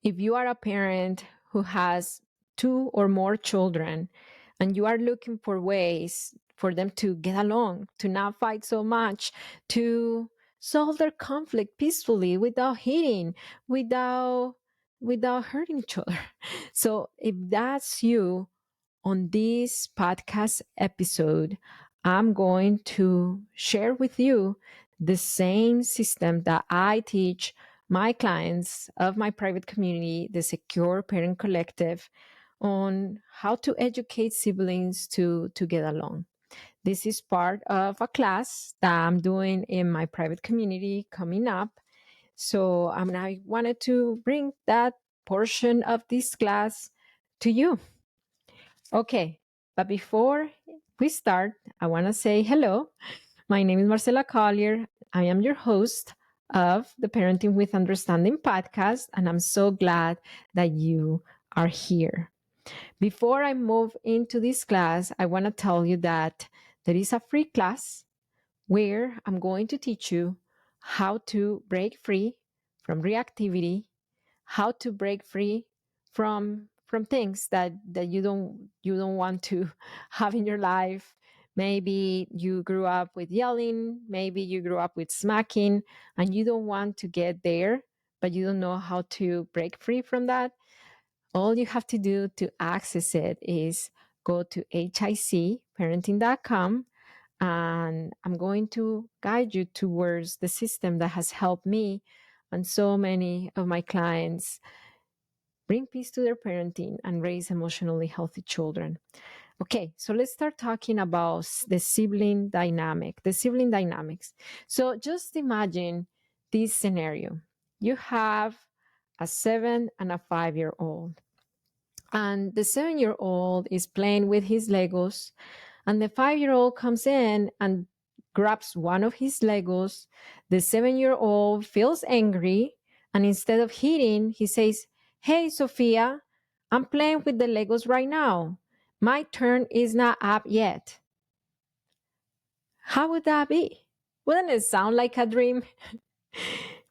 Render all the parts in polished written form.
If you are a parent who has two or more children and you are looking for ways for them to get along, to not fight so much, to solve their conflict peacefully without hitting, without hurting each other. So if that's you, on this podcast episode, I'm going to share with you the same system that I teach my clients of my private community, the Secure Parent Collective, on how to educate siblings to get along. This is part of a class that I'm doing in my private community coming up. So I wanted to bring that portion of this class to you. Okay, but before we start, I want to say hello. My name is Marcela Collier. I am your host of the Parenting with Understanding podcast, and I'm so glad that you are here. Before I move into this class, I want to tell you that there is a free class where I'm going to teach you how to break free from reactivity, how to break free from things that you don't want to have in your life. Maybe you grew up with yelling, maybe you grew up with smacking, and you don't want to get there, but you don't know how to break free from that. All you have to do to access it is go to hicparenting.com, and I'm going to guide you towards the system that has helped me and so many of my clients bring peace to their parenting and raise emotionally healthy children. Okay, so let's start talking about the sibling dynamic, the sibling dynamics. So just imagine this scenario. You have a 7 and a 5-year-old, and the 7-year-old is playing with his Legos, and the 5-year-old comes in and grabs one of his Legos. The 7-year-old feels angry, and instead of hitting, he says, "Hey, Sophia, I'm playing with the Legos right now. My turn is not up yet." How would that be? Wouldn't it sound like a dream?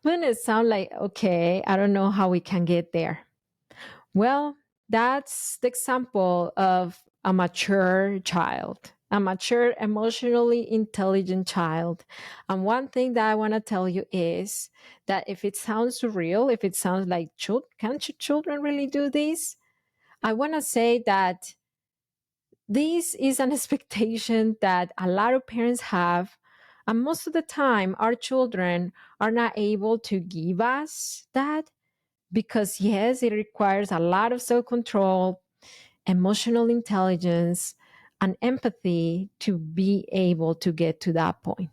Wouldn't it sound like, okay, I don't know how we can get there? Well, that's the example of a mature child, a mature, emotionally intelligent child. And one thing that I want to tell you is that if it sounds surreal, if it sounds like, can't children really do this? I want to say that this is an expectation that a lot of parents have. And most of the time, our children are not able to give us that because, yes, it requires a lot of self control, emotional intelligence, and empathy to be able to get to that point.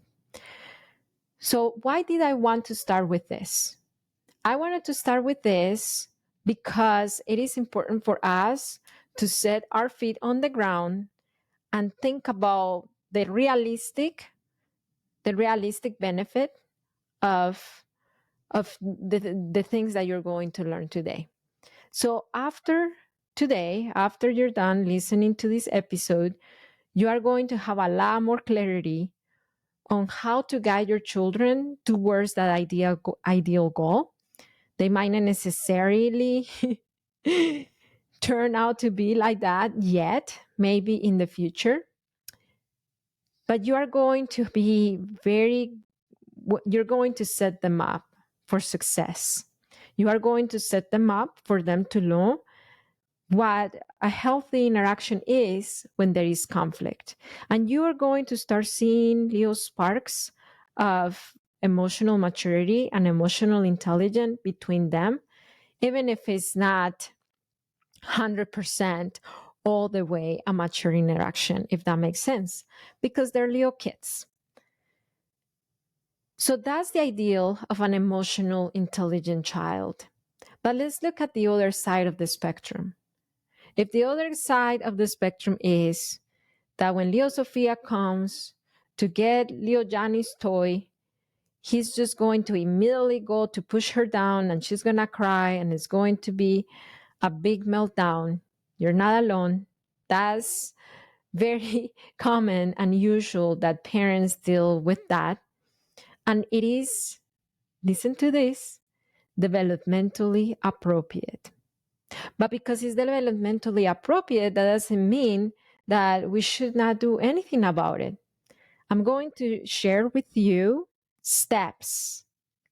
So, why did I want to start with this? I wanted to start with this because it is important for us to set our feet on the ground and think about the realistic benefit of the things that you're going to learn today. So after today, after you're done listening to this episode, you are going to have a lot more clarity on how to guide your children towards that ideal goal. They might not necessarily turn out to be like that yet, maybe in the future, but you're going to set them up for success. You are going to set them up for them to know what a healthy interaction is when there is conflict. And you are going to start seeing little sparks of emotional maturity and emotional intelligence between them, even if it's not 100% all the way a mature interaction, if that makes sense, because they're little kids. So that's the ideal of an emotional, intelligent child. But let's look at the other side of the spectrum. If the other side of the spectrum is that when Leo Sophia comes to get Leo Johnny's toy, he's just going to immediately go to push her down and she's going to cry and it's going to be a big meltdown. You're not alone. That's very common and usual that parents deal with that. And it is, listen to this, developmentally appropriate. But because it's developmentally appropriate, that doesn't mean that we should not do anything about it. I'm going to share with you steps,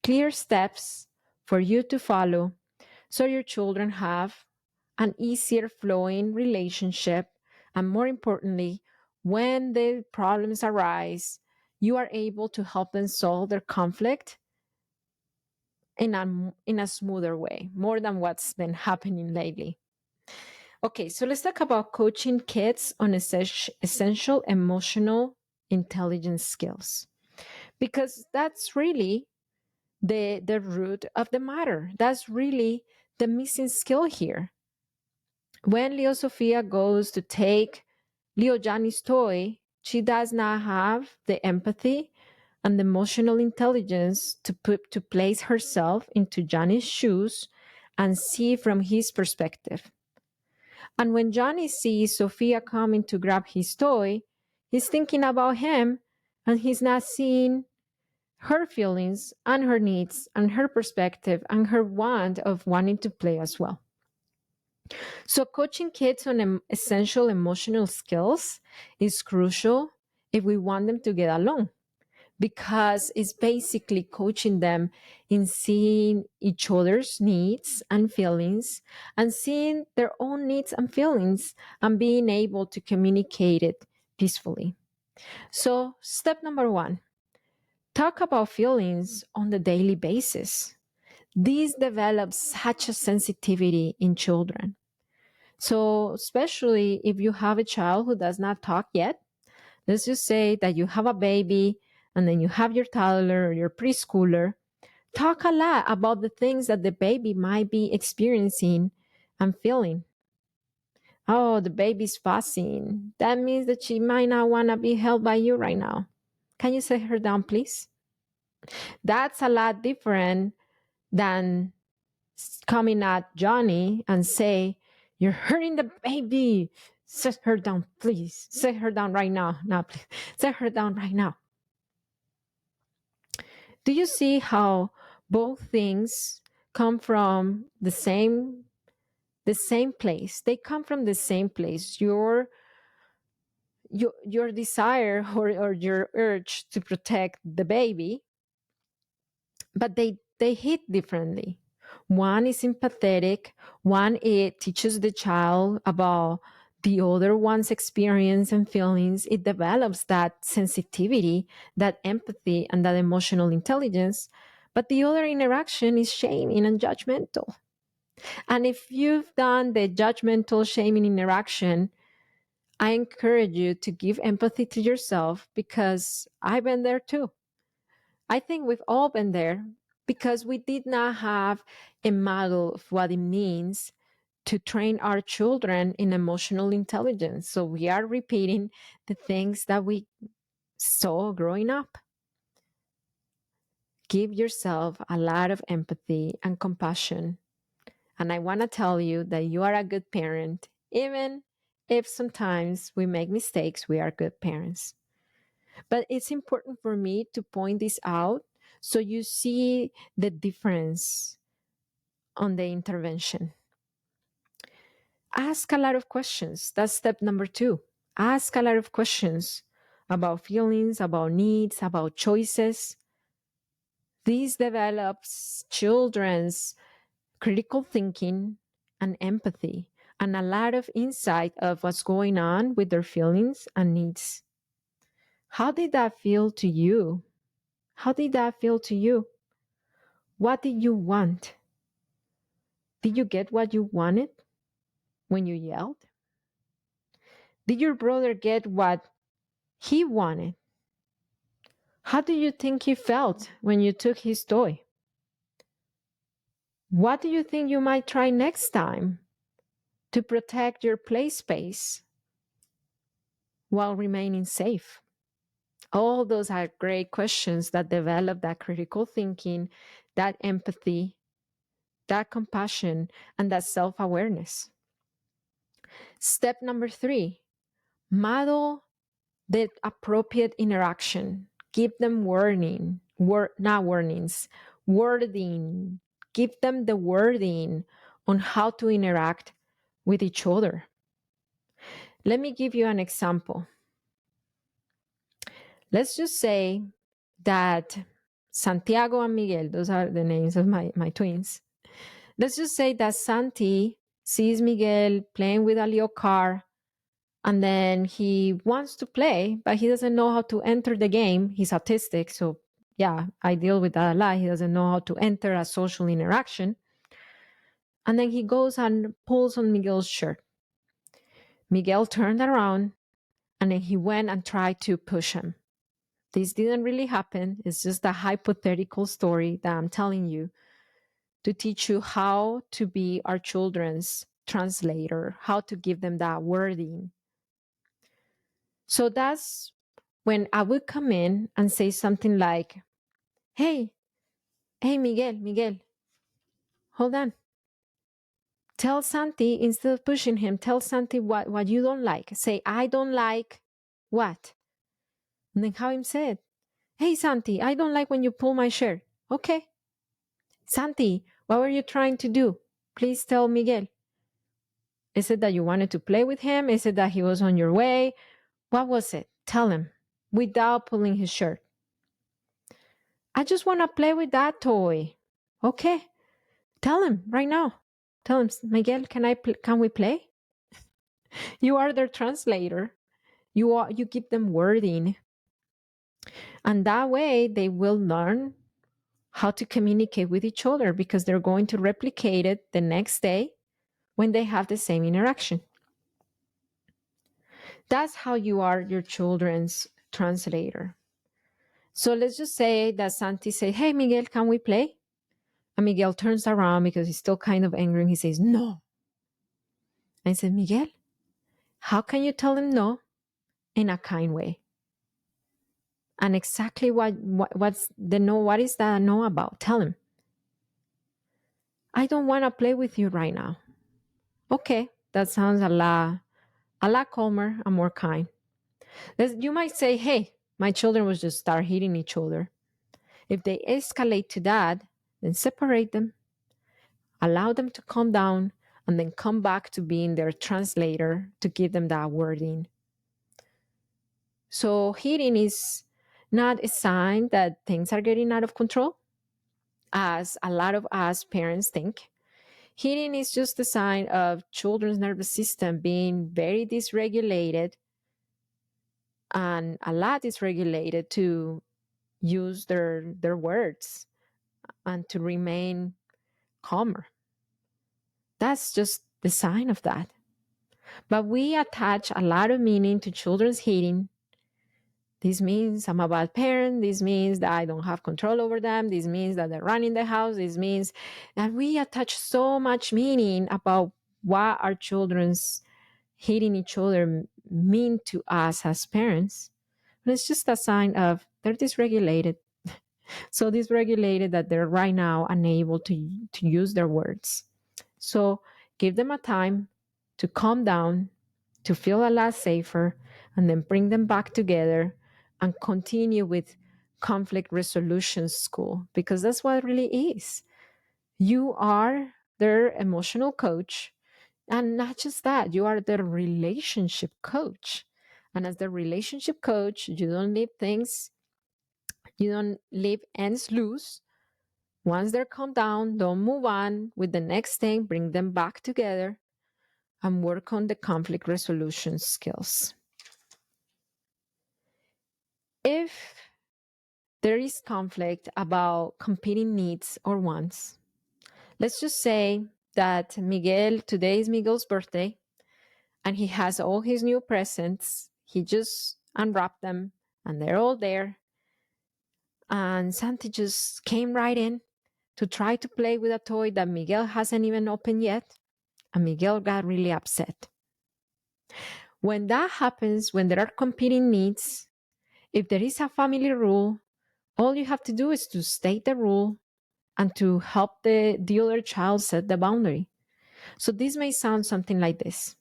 clear steps for you to follow so your children have an easier flowing relationship. And more importantly, when the problems arise, you are able to help them solve their conflict in a smoother way, more than what's been happening lately. Okay, so let's talk about coaching kids on essential emotional intelligence skills, because that's really the root of the matter. That's really the missing skill here. When Leo Sophia goes to take Leo Johnny's toy, she does not have the empathy and the emotional intelligence to place herself into Johnny's shoes and see from his perspective. And when Johnny sees Sophia coming to grab his toy, he's thinking about him and he's not seeing her feelings and her needs and her perspective and her want of wanting to play as well. So, coaching kids on essential emotional skills is crucial if we want them to get along, because it's basically coaching them in seeing each other's needs and feelings and seeing their own needs and feelings and being able to communicate it peacefully. So, step number one, talk about feelings on the daily basis. This develops such a sensitivity in children. So, especially if you have a child who does not talk yet, let's just say that you have a baby and then you have your toddler or your preschooler. Talk a lot about the things that the baby might be experiencing and feeling. Oh, the baby's fussing. That means that she might not want to be held by you right now. Can you set her down, please? That's a lot different than coming at Johnny and say, "You're hurting the baby. Set her down, please. Set her down right now. Now, please. Set her down right now." Do you see how both things come from the same place? They come from the same place. Your desire or your urge to protect the baby, but they hit differently. One is empathetic, one it teaches the child about the other one's experience and feelings. It develops that sensitivity, that empathy, and that emotional intelligence. But the other interaction is shaming and judgmental. And if you've done the judgmental, shaming interaction, I encourage you to give empathy to yourself, because I've been there too. I think we've all been there, because we did not have a model of what it means to train our children in emotional intelligence. So we are repeating the things that we saw growing up. Give yourself a lot of empathy and compassion. And I want to tell you that you are a good parent, even if sometimes we make mistakes, we are good parents. But it's important for me to point this out so you see the difference on the intervention. Ask a lot of questions. That's step number two. Ask a lot of questions about feelings, about needs, about choices. This develops children's critical thinking and empathy and a lot of insight of what's going on with their feelings and needs. How did that feel to you? How did that feel to you? What did you want? Did you get what you wanted when you yelled? Did your brother get what he wanted? How do you think he felt when you took his toy? What do you think you might try next time to protect your play space while remaining safe? All those are great questions that develop that critical thinking, that empathy, that compassion, and that self awareness. Step number three, model the appropriate interaction. Give them not warnings, wording. give them the wording on how to interact with each other. Let me give you an example. Let's just say that Santiago and Miguel, those are the names of my twins. Let's just say that Santi sees Miguel playing with a little car, and then he wants to play, but he doesn't know how to enter the game. He's autistic, so yeah, I deal with that a lot. He doesn't know how to enter a social interaction. And then he goes and pulls on Miguel's shirt. Miguel turned around, and then he went and tried to push him. This didn't really happen. It's just a hypothetical story that I'm telling you to teach you how to be our children's translator, how to give them that wording. So that's when I would come in and say something like, hey, Miguel, hold on. Tell Santi, instead of pushing him, tell Santi what you don't like. Say, I don't like what? And then have him say it. Hey, Santi, I don't like when you pull my shirt. Okay. Santi, what were you trying to do? Please tell Miguel. Is it that you wanted to play with him? Is it that he was on your way? What was it? Tell him without pulling his shirt. I just want to play with that toy. Okay. Tell him right now. Tell him, Miguel, can we play? You are their translator. You give them wording. And that way they will learn how to communicate with each other because they're going to replicate it the next day when they have the same interaction. That's how you are your children's translator. So let's just say that Santi says, hey, Miguel, can we play? And Miguel turns around because he's still kind of angry and he says, no. I said, Miguel, how can you tell him no in a kind way? And exactly what's the no? What is that no about? Tell him. I don't want to play with you right now. Okay, that sounds a lot calmer and more kind. You might say, hey, my children will just start hitting each other. If they escalate to that, then separate them. Allow them to calm down and then come back to being their translator to give them that wording. So hitting is not a sign that things are getting out of control, as a lot of us parents think. Hitting is just a sign of children's nervous system being very dysregulated and a lot dysregulated to use their words and to remain calmer. That's just the sign of that. But we attach a lot of meaning to children's hitting. This means I'm a bad parent. This means that I don't have control over them. This means that they're running the house. This means that we attach so much meaning about what our children's hitting each other mean to us as parents. But it's just a sign of they're dysregulated. So dysregulated that they're right now unable to use their words. So give them a time to calm down, to feel a lot safer, and then bring them back together and continue with conflict resolution school, because that's what it really is. You are their emotional coach. And not just that, you are their relationship coach. And as the relationship coach, you don't leave ends loose. Once they're calmed down, don't move on with the next thing, bring them back together and work on the conflict resolution skills. If there is conflict about competing needs or wants, let's just say that today is Miguel's birthday, and he has all his new presents. He just unwrapped them, and they're all there. And Santi just came right in to try to play with a toy that Miguel hasn't even opened yet, and Miguel got really upset. When that happens, when there are competing needs, if there is a family rule, all you have to do is to state the rule and to help the other child set the boundary. So this may sound something like this.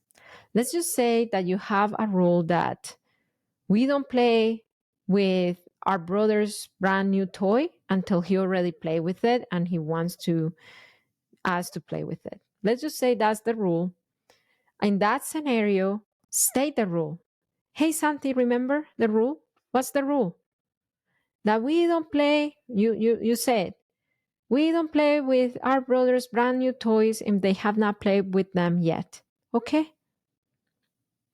Let's just say that you have a rule that we don't play with our brother's brand new toy until he already played with it and he wants to us to play with it. Let's just say that's the rule. In that scenario, state the rule. Hey, Santi, remember the rule? What's the rule? That we don't play, you said, we don't play with our brother's brand new toys if they have not played with them yet. Okay?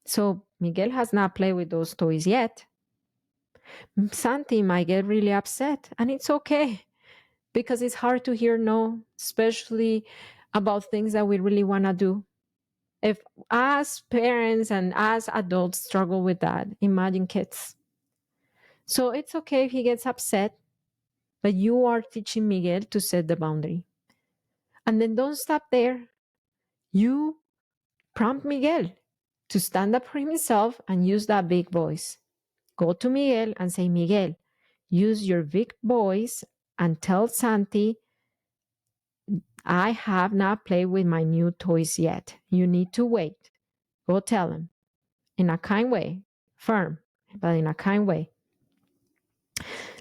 So Miguel has not played with those toys yet. Santi might get really upset, and it's okay because it's hard to hear no, especially about things that we really want to do. If us parents and us adults struggle with that, imagine kids. So it's okay if he gets upset, but you are teaching Miguel to set the boundary. And then don't stop there. You prompt Miguel to stand up for himself and use that big voice. Go to Miguel and say, Miguel, use your big voice and tell Santi, I have not played with my new toys yet. You need to wait. Go tell him in a kind way, firm, but in a kind way.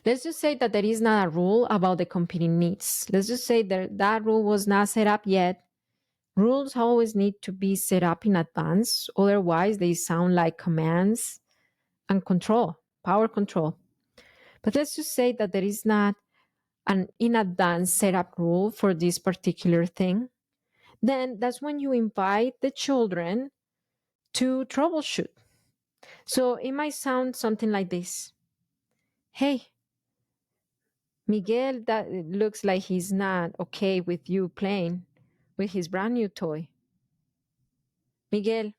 Let's just say that there is not a rule about the competing needs. Let's just say that that rule was not set up yet. Rules always need to be set up in advance. Otherwise, they sound like commands and control, power control. But let's just say that there is not an in advance setup rule for this particular thing. Then that's when you invite the children to troubleshoot. So it might sound something like this. Hey, Miguel, that looks like he's not okay with you playing with his brand new toy. Miguel,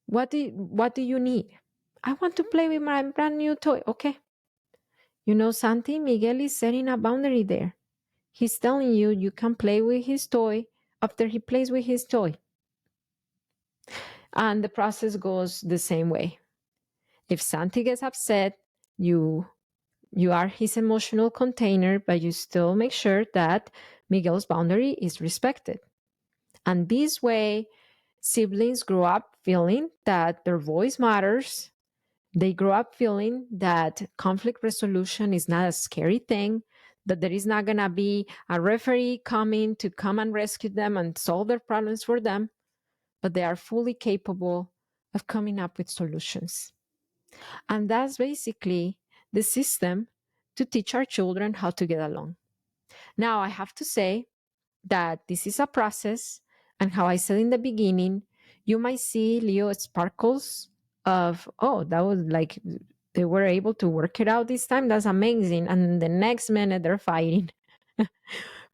what do you need? I want to play with my brand new toy. Okay. You know, Santi, Miguel is setting a boundary there. He's telling you you can play with his toy after he plays with his toy. And the process goes the same way. If Santi gets upset, you are his emotional container, but you still make sure that Miguel's boundary is respected. And this way, siblings grow up feeling that their voice matters. They grow up feeling that conflict resolution is not a scary thing, that there is not going to be a referee coming to come and rescue them and solve their problems for them, but they are fully capable of coming up with solutions. And that's basically the system to teach our children how to get along. Now, I have to say that this is a process, and how I said in the beginning, you might see Leo sparkles of, oh, that was like they were able to work it out this time. That's amazing. And the next minute they're fighting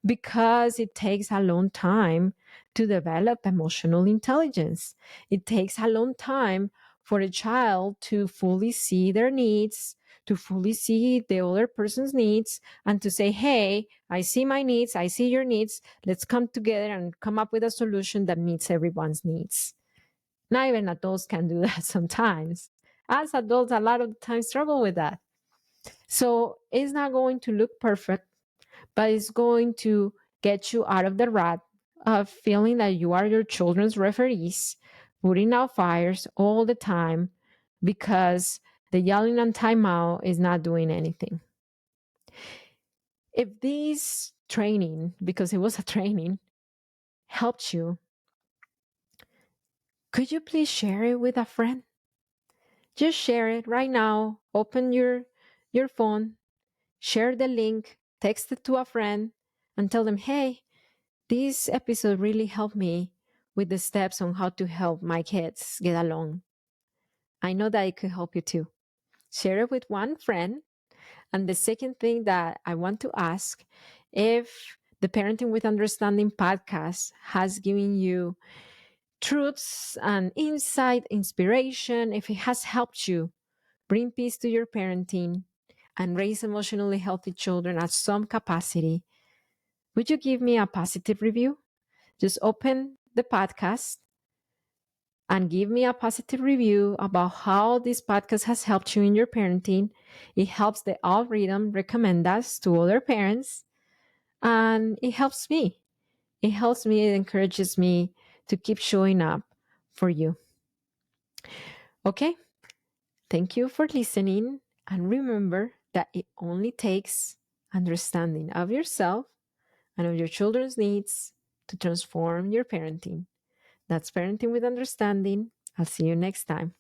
because it takes a long time to develop emotional intelligence. It takes a long time for a child to fully see their needs, to fully see the other person's needs, and to say, hey, I see my needs, I see your needs, let's come together and come up with a solution that meets everyone's needs. Not even adults can do that sometimes. As adults, a lot of the time struggle with that. So it's not going to look perfect, but it's going to get you out of the rut of feeling that you are your children's referees, putting out fires all the time because the yelling and timeout is not doing anything. If this training, because it was a training, helped you, could you please share it with a friend? Just share it right now. Open your phone, share the link, text it to a friend, and tell them, hey, this episode really helped me with the steps on how to help my kids get along. I know that it could help you too. Share it with one friend. And the second thing that I want to ask, if the Parenting with Understanding podcast has given you truths and insight, inspiration, if it has helped you bring peace to your parenting and raise emotionally healthy children at some capacity, would you give me a positive review? Just open the podcast and give me a positive review about how this podcast has helped you in your parenting. It helps the algorithm recommend us to other parents, and it helps me. It helps me, it encourages me to keep showing up for you. Okay, thank you for listening, and remember that it only takes understanding of yourself and of your children's needs to transform your parenting. That's Parenting with Understanding. I'll see you next time.